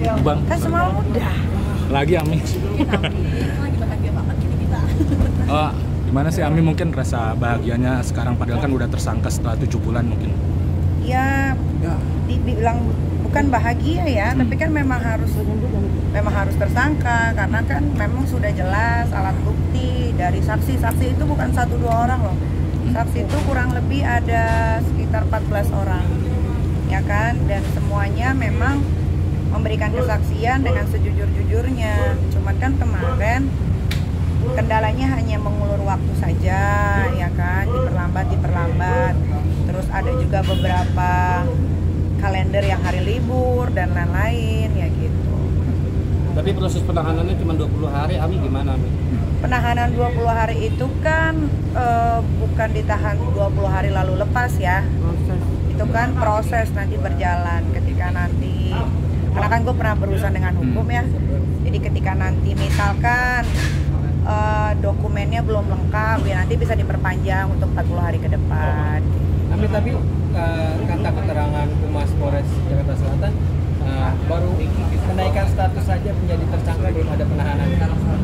Bang. Kan semua mudah. Lagi Ami. Lagi bahagia banget kita. Oh, gimana sih Ami mungkin rasa bahagianya sekarang padahal kan udah tersangka setelah 7 bulan mungkin? Ya, dibilang bukan bahagia ya, tapi kan memang harus tersangka karena kan memang sudah jelas alat bukti dari saksi itu bukan 1-2 orang loh. Saksi itu kurang lebih ada sekitar 14 orang. Ya kan, dan semuanya memang memberikan kesaksian dengan sejujur-jujurnya. Cuman kan kemarin kendalanya hanya mengulur waktu saja, ya kan, diperlambat. Terus ada juga beberapa kalender yang hari libur dan lain-lain, ya gitu. Tapi proses penahanannya cuma 20 hari, Ami gimana, Ami? Penahanan 20 hari itu kan bukan ditahan 20 hari lalu lepas ya. Itu kan proses nanti berjalan ketika nanti, karena kan gue pernah berurusan dengan hukum ya, jadi ketika nanti misalkan dokumennya belum lengkap ya nanti bisa diperpanjang untuk 40 hari ke depan. Tapi kata keterangan Humas Polres Jakarta Selatan baru menaikkan status saja menjadi tersangka, belum ada penahanan. Penahanan sama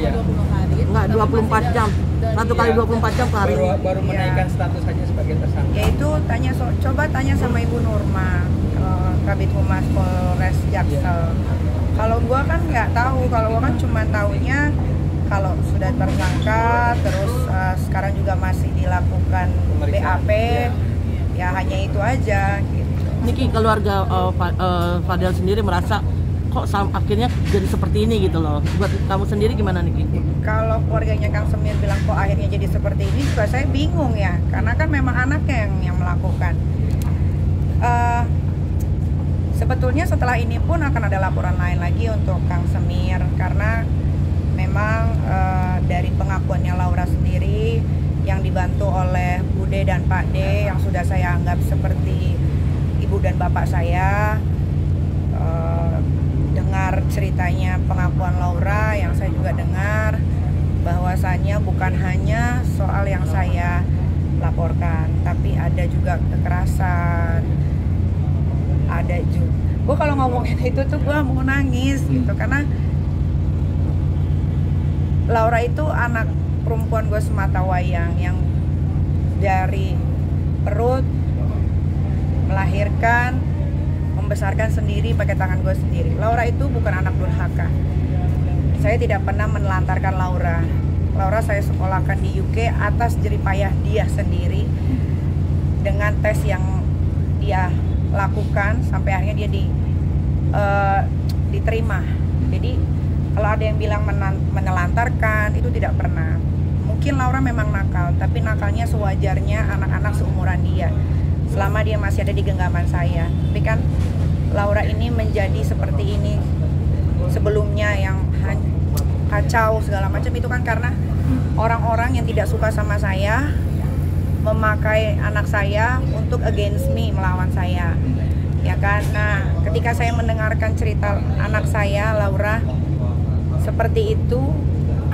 Iya. 20 hari. Enggak, 24 jam. Satu kali 24 jam per hari. Baru menaikkan status saja sebagai tersangka. Yaitu coba tanya sama Ibu Nurma, Kabid Humas Polres Jaksel. Kalau gua kan nggak tahu, kalau gua kan cuma taunya kalau sudah tersangka, terus sekarang juga masih dilakukan BAP, ya hanya itu aja gitu. Niki, keluarga Fadel sendiri merasa kok akhirnya jadi seperti ini gitu loh. Buat kamu sendiri gimana Niki? Kalau keluarganya Kang Semir bilang kok akhirnya jadi seperti ini juga saya bingung ya, karena kan memang anaknya yang melakukan. Sebetulnya setelah ini pun akan ada laporan lain lagi untuk Kang Semir, karena memang dari pengakuannya Laura sendiri yang dibantu oleh Bude dan Pak D yang sudah saya anggap seperti ibu dan bapak saya, dengar ceritanya pengakuan Laura yang saya juga dengar bahwasannya bukan hanya soal yang saya laporkan, tapi ada juga kekerasan, ada juga. Gue kalau ngomongin itu tuh gue mau nangis gitu, karena Laura itu anak perempuan gue semata wayang yang dari perut melahirkan, membesarkan sendiri pakai tangan gue sendiri. Laura itu bukan anak durhaka. Saya tidak pernah menelantarkan Laura. Laura saya sekolahkan di UK atas jeripayah dia sendiri, dengan tes yang dia lakukan sampai akhirnya dia diterima. Jadi kalau ada yang bilang menelantarkan, itu tidak pernah. Mungkin Laura memang nakal, tapi nakalnya sewajarnya anak-anak seumuran dia, selama dia masih ada di genggaman saya. Tapi kan Laura ini menjadi seperti ini sebelumnya, yang kacau segala macam, itu kan karena orang-orang yang tidak suka sama saya memakai anak saya untuk against me, melawan saya, ya kan. Nah, ketika saya mendengarkan cerita anak saya Laura seperti itu,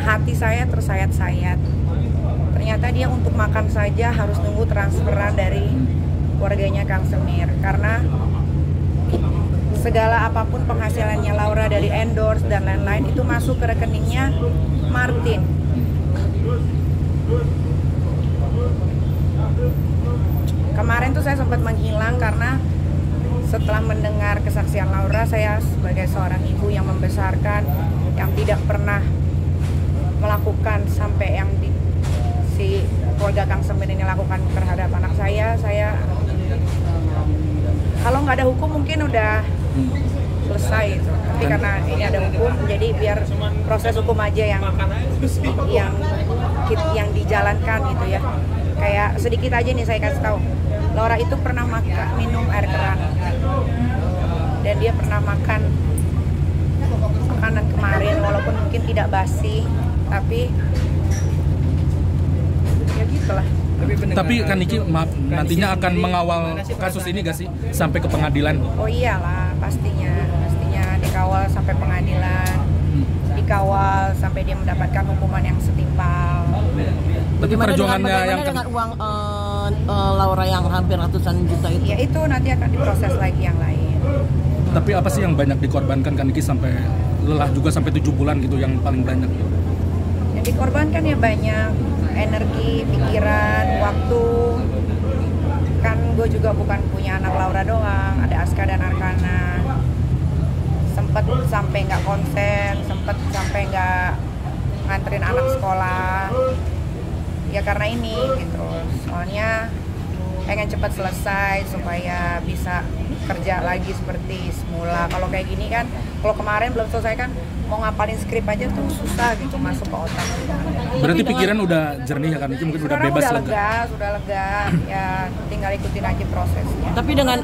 hati saya tersayat-sayat. Ternyata dia untuk makan saja harus nunggu transferan dari keluarganya Kang Semir, karena segala apapun penghasilannya Laura dari endorse dan lain-lain itu masuk ke rekeningnya Martin. Kemarin tuh saya sempat menghilang karena setelah mendengar kesaksian Laura, saya sebagai seorang ibu yang membesarkan, yang tidak pernah melakukan sampai yang si keluarga Kang Semir ini lakukan terhadap anak saya kalau nggak ada hukum mungkin udah selesai itu. Tapi karena ini ada hukum, jadi biar proses hukum aja yang dijalankan gitu ya. Kayak sedikit aja nih saya kasih tahu, Laura itu pernah minum air keran, dan dia pernah makan makanan kemarin, walaupun mungkin tidak basi, tapi ya gitulah. Tapi kan Niki nantinya akan mengawal kasus ini gak sih sampai ke pengadilan? Oh iyalah, pastinya dikawal sampai pengadilan, dikawal sampai dia mendapatkan hukuman yang setimpal. Bagaimana dengan uang Laura yang hampir ratusan juta itu? Ya itu nanti akan diproses lagi yang lain. Tapi apa sih yang banyak dikorbankan Kak Niki sampai lelah juga sampai 7 bulan gitu yang paling banyak? Yang dikorbankan ya banyak, energi, pikiran, waktu. Kan gue juga bukan punya anak Laura doang, ada Aska dan Arkana. Sempet sampai nggak konsen, sempet sampai nggak nganterin anak sekolah. Ya karena ini gitu, soalnya pengen cepat selesai supaya bisa kerja lagi seperti semula. Kalau kayak gini kan, kalau kemarin belum selesai kan mau ngapalin skrip aja tuh susah gitu masuk ke otak. Berarti pikiran udah jernih ya Kak Niki, mungkin udah Sekarang bebas sudah lega, ya tinggal ikutin aja prosesnya. Tapi dengan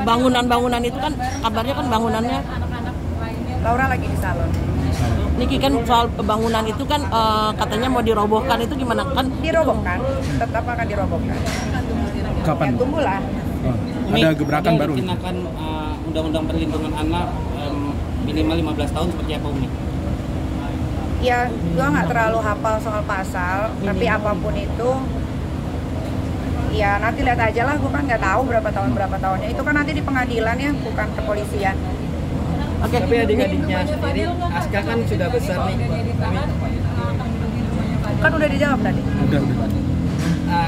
bangunan-bangunan itu kan kabarnya kan bangunannya Laura lagi di salon. Niki kan soal bangunan itu kan katanya mau dirobohkan, itu gimana kan? Dirobohkan, tetap akan dirobohkan. Kapan? Ya tunggulah. Oh, ada gebrakan baru. Dikenakan undang-undang perlindungan anak minimal 15 tahun seperti apa Umi? Ya, gue nggak terlalu hafal soal pasal, tapi apapun itu, ya nanti lihat aja lah. Gue kan nggak tahu berapa tahunnya. Itu kan nanti di pengadilan ya, bukan kepolisian. Oke. Tapi adik-adiknya sendiri, Aska kan sudah besar nih. Kan udah dijawab tadi. Udah.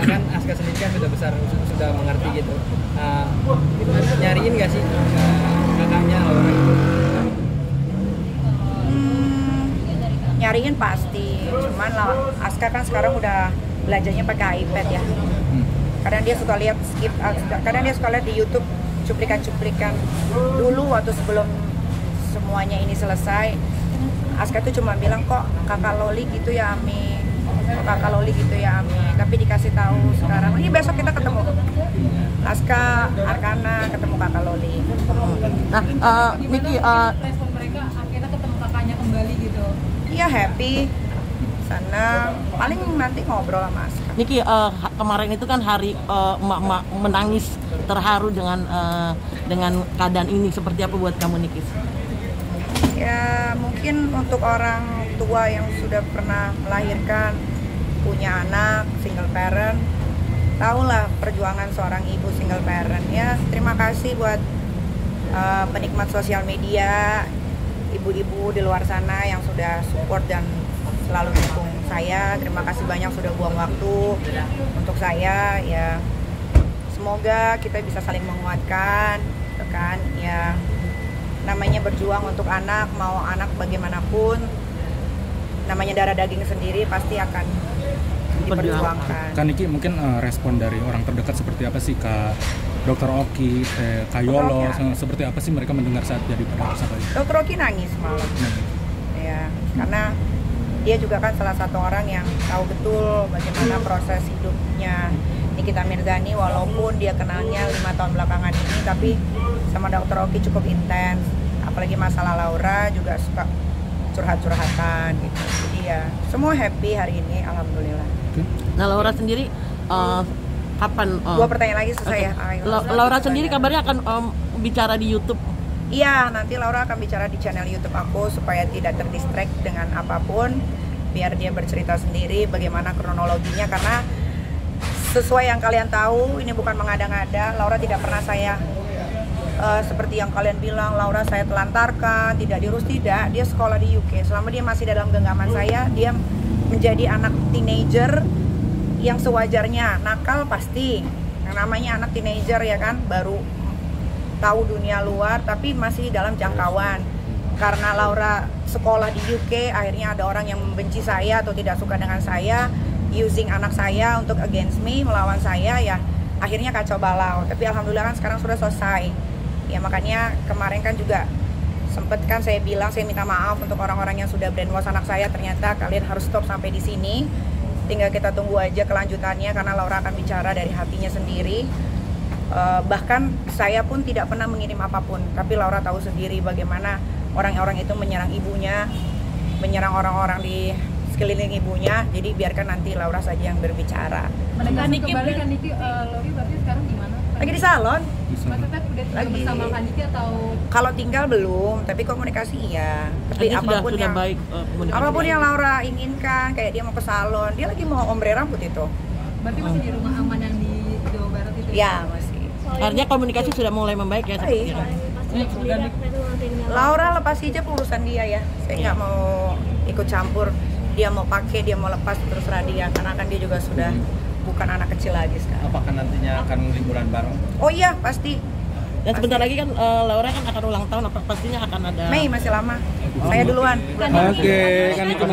Kan Aska sendiri kan sudah besar, sudah mengerti gitu. Nyariin nggak sih kakaknya Laura itu? Nyariin pasti, cuman Aska kan sekarang udah belajarnya pakai iPad ya. Kadang dia suka lihat kadang dia suka lihat di YouTube cuplikan-cuplikan. Dulu waktu sebelum semuanya ini selesai, Aska tuh cuma bilang kok kakak Loli gitu ya Ami, kok kakak Loli gitu ya Ami. Tapi dikasih tahu sekarang, ini besok kita ketemu Aska, Arkana, ketemu kakak Loli. Nah, Niki, Respon mereka akhirnya ketemu kakaknya kembali gitu. Iya happy, sana paling nanti ngobrol sama Aska. Niki, kemarin itu kan hari emak-emak menangis terharu dengan keadaan ini. Seperti apa buat kamu Niki? Ya mungkin untuk orang tua yang sudah pernah melahirkan, punya anak, single parent, tahulah perjuangan seorang ibu single parent. Ya terima kasih buat penikmat sosial media, ibu-ibu di luar sana yang sudah support dan selalu dukung saya. Terima kasih banyak sudah buang waktu untuk saya. Ya semoga kita bisa saling menguatkan, kan? Ya namanya berjuang untuk anak, mau anak bagaimanapun, namanya darah daging sendiri pasti akan diperjuangkan. Kak Niki, mungkin respon dari orang terdekat seperti apa sih, Kak Dr. Oki, Kak Yolo, seperti apa sih mereka mendengar saat jadi pada tersangka? Dr. Oki nangis malam. Ya, karena dia juga kan salah satu orang yang tahu betul bagaimana proses hidupnya Nikita Mirzani, walaupun dia kenalnya 5 tahun belakangan ini, tapi sama Dr. Oki cukup intens. Apalagi masalah Laura juga suka curhat-curhatan gitu. Jadi ya semua happy hari ini, alhamdulillah. Nah, Laura sendiri kapan? Dua pertanyaan lagi selesai okay. ya. Laura sendiri kabarnya akan bicara di YouTube. Iya, nanti Laura akan bicara di channel YouTube aku supaya tidak terdistract dengan apapun, biar dia bercerita sendiri bagaimana kronologinya, karena sesuai yang kalian tahu, ini bukan mengada-ngada. Laura tidak pernah saya seperti yang kalian bilang, Laura saya telantarkan, tidak diurus, tidak. Dia sekolah di UK. Selama dia masih dalam genggaman saya, dia menjadi anak teenager yang sewajarnya. Nakal pasti, yang namanya anak teenager ya kan, baru tahu dunia luar, tapi masih dalam jangkauan. Karena Laura sekolah di UK, akhirnya ada orang yang membenci saya atau tidak suka dengan saya, using anak saya untuk against me, melawan saya, ya akhirnya kacau balau. Tapi alhamdulillah kan sekarang sudah selesai. Ya makanya kemarin kan juga sempet kan saya bilang, saya minta maaf untuk orang-orang yang sudah brainwash anak saya. Ternyata kalian harus stop sampai di sini. Tinggal kita tunggu aja kelanjutannya, karena Laura akan bicara dari hatinya sendiri. Bahkan saya pun tidak pernah mengirim apapun, tapi Laura tahu sendiri bagaimana orang-orang itu menyerang ibunya, menyerang orang-orang di sekeliling ibunya. Jadi biarkan nanti Laura saja yang berbicara. Mereka kembali kan Niki, Lori berarti sekarang di mana? Lagi di salon. Maksudnya udah tinggal bersama Kak Niki atau? Kalau tinggal belum, tapi komunikasi iya. Tapi apapun sudah yang baik, apapun yang Laura inginkan, kayak dia mau ke salon, dia lagi mau ombre rambut itu. Berarti masih di rumah aman yang di Jawa Barat itu? Ya masih. Artinya komunikasi sudah mulai membaik ya? Baik. Laura lepas hijab urusan dia ya. Saya nggak mau ikut campur. Dia mau pakai, dia mau lepas, terserah dia. Karena kan dia juga sudah bukan anak kecil lagi sekarang. Apakah nantinya akan liburan bareng? Oh iya, pasti. Dan sebentar lagi kan Laura kan akan ulang tahun, pastinya akan ada. Mei masih lama. Saya duluan. Oke, kan itu